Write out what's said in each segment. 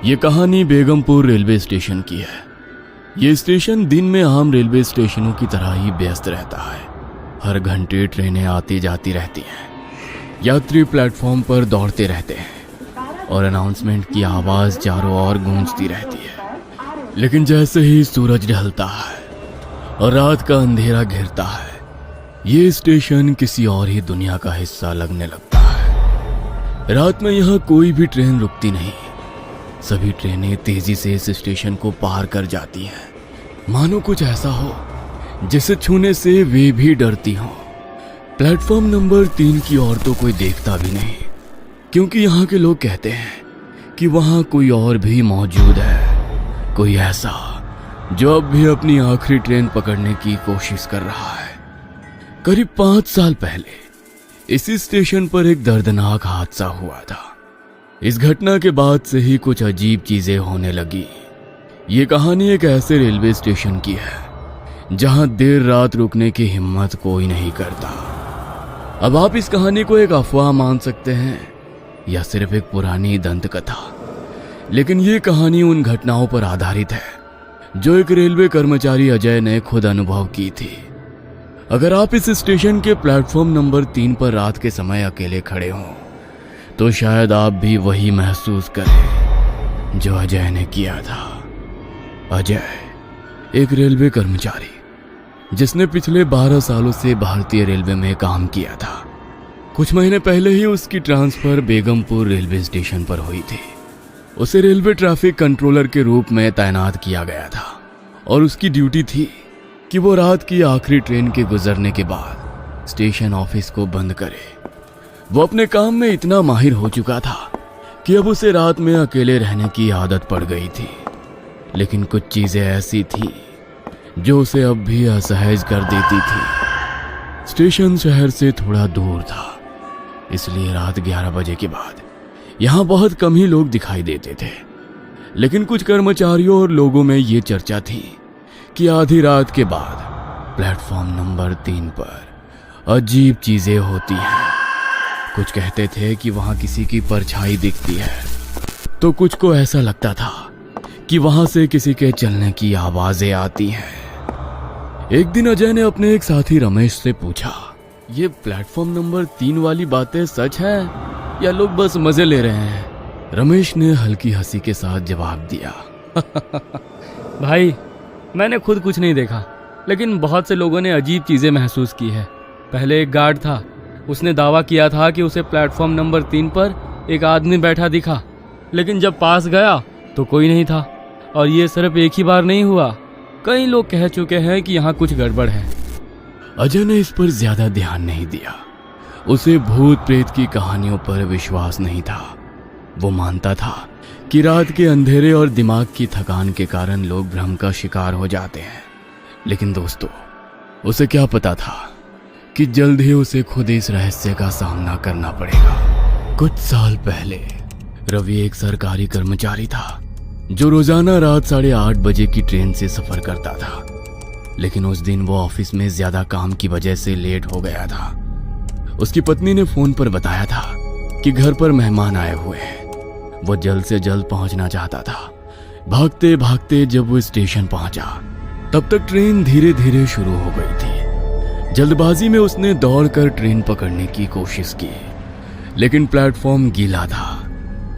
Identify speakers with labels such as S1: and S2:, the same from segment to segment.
S1: ये कहानी Begampur railway station की है। ये स्टेशन दिन में आम रेलवे स्टेशनों की तरह ही व्यस्त रहता है। हर घंटे ट्रेनें आती जाती रहती हैं, यात्री प्लेटफॉर्म पर दौड़ते रहते हैं और अनाउंसमेंट की आवाज़ चारों ओर गूंजती रहती है। लेकिन जैसे ही सूरज ढलता है और रात का अंधेरा घिरता है, ये स्टेशन किसी और ही दुनिया का हिस्सा लगने लगता है। रात में यहाँ कोई भी ट्रेन रुकती नहीं। सभी ट्रेनें तेजी से इस स्टेशन को पार कर जाती हैं, मानो कुछ ऐसा हो जिसे छूने से वे भी डरती हों। प्लेटफॉर्म नंबर 3 की ओर तो कोई देखता भी नहीं, क्योंकि यहाँ के लोग कहते हैं कि वहाँ कोई और भी मौजूद है, कोई ऐसा जो अब भी अपनी आखिरी ट्रेन पकड़ने की कोशिश कर रहा है। करीब 5 साल पहले इसी स्टेशन पर एक दर्दनाक हादसा हुआ था। इस घटना के बाद से ही कुछ अजीब चीजें होने लगी। ये कहानी एक ऐसे रेलवे स्टेशन की है जहां देर रात रुकने की हिम्मत कोई नहीं करता। अब आप इस कहानी को एक अफवाह मान सकते हैं या सिर्फ एक पुरानी दंत कथा, लेकिन ये कहानी उन घटनाओं पर आधारित है जो एक रेलवे कर्मचारी अजय ने खुद अनुभव की थी। अगर आप इस स्टेशन के प्लेटफॉर्म नंबर 3 पर रात के समय अकेले खड़े हों तो शायद आप भी वही महसूस करें जो अजय ने किया था। अजय एक रेलवे कर्मचारी जिसने पिछले 12 सालों से भारतीय रेलवे में काम किया था। कुछ महीने पहले ही उसकी ट्रांसफर बेगमपुर रेलवे स्टेशन पर हुई थी। उसे रेलवे ट्रैफिक कंट्रोलर के रूप में तैनात किया गया था और उसकी ड्यूटी थी कि वो रात की आखिरी ट्रेन के गुजरने के बाद स्टेशन ऑफिस को बंद करे। वो अपने काम में इतना माहिर हो चुका था कि अब उसे रात में अकेले रहने की आदत पड़ गई थी, लेकिन कुछ चीजें ऐसी थी जो उसे अब भी असहज कर देती थी। स्टेशन शहर से थोड़ा दूर था, इसलिए रात 11 बजे के बाद यहाँ बहुत कम ही लोग दिखाई देते थे। लेकिन कुछ कर्मचारियों और लोगों में ये चर्चा थी कि आधी रात के बाद प्लेटफॉर्म नंबर 3 पर अजीब चीजें होती हैं। कुछ कहते थे कि वहां किसी की परछाई दिखती है, तो कुछ को ऐसा लगता था कि वहां से किसी के चलने की आवाजें आती हैं। एक दिन अजय ने अपने एक साथी रमेश से पूछा, ये प्लेटफॉर्म नंबर 3 वाली बातें सच है या लोग बस मजे ले रहे हैं? रमेश ने हल्की हंसी के साथ जवाब दिया,
S2: भाई मैंने खुद कुछ नहीं देखा, लेकिन बहुत से लोगों ने अजीब चीजें महसूस की है। पहले एक गार्ड था, उसने दावा किया था कि उसे प्लेटफॉर्म नंबर 3 पर एक आदमी बैठा दिखा, लेकिन जब पास गया तो कोई नहीं था। और ये सिर्फ एक ही बार नहीं हुआ, कई लोग कह चुके हैं कि यहाँ कुछ गड़बड़ है।
S1: अजय ने इस पर ज्यादा ध्यान नहीं दिया। उसे भूत प्रेत की कहानियों पर विश्वास नहीं था। वो मानता था कि रात के अंधेरे और दिमाग की थकान के कारण लोग भ्रम का शिकार हो जाते हैं। लेकिन दोस्तों, उसे क्या पता था कि जल्द ही उसे खुद इस रहस्य का सामना करना पड़ेगा। कुछ साल पहले रवि एक सरकारी कर्मचारी था जो रोजाना रात 8:30 बजे की ट्रेन से सफर करता था। लेकिन उस दिन वो ऑफिस में ज्यादा काम की वजह से लेट हो गया था। उसकी पत्नी ने फोन पर बताया था कि घर पर मेहमान आए हुए हैं। वो जल्द से जल्द पहुंचना चाहता था। भागते भागते जब वो स्टेशन पहुंचा, तब तक ट्रेन धीरे धीरे शुरू हो गई थी। जल्दबाजी में उसने दौड़कर ट्रेन पकड़ने की कोशिश की, लेकिन प्लेटफॉर्म गीला था,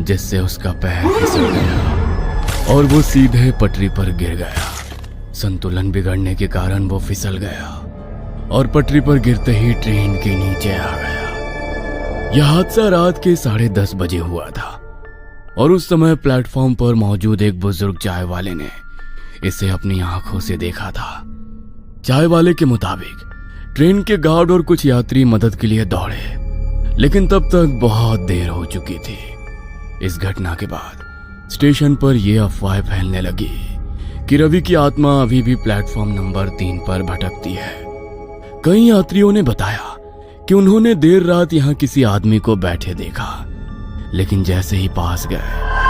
S1: जिससे उसका पैर फिसल गया और वो सीधे पटरी पर गिर गया। संतुलन बिगड़ने के कारण वो फिसल गया और पटरी पर गिरते ही ट्रेन के नीचे आ गया। यह हादसा रात के 10:30 बजे हुआ था और उस समय प्लेटफॉर्म पर मौजूद एक बुजुर्ग चाय वाले ने इसे अपनी आंखों से देखा था। चाय वाले के मुताबिक ट्रेन के गार्ड और कुछ यात्री मदद के लिए दौड़े, लेकिन तब तक बहुत देर हो चुकी थी। इस घटना के बाद स्टेशन पर यह अफवाह फैलने लगी कि रवि की आत्मा अभी भी प्लेटफॉर्म नंबर 3 पर भटकती है। कई यात्रियों ने बताया कि उन्होंने देर रात यहां किसी आदमी को बैठे देखा, लेकिन जैसे ही पास गए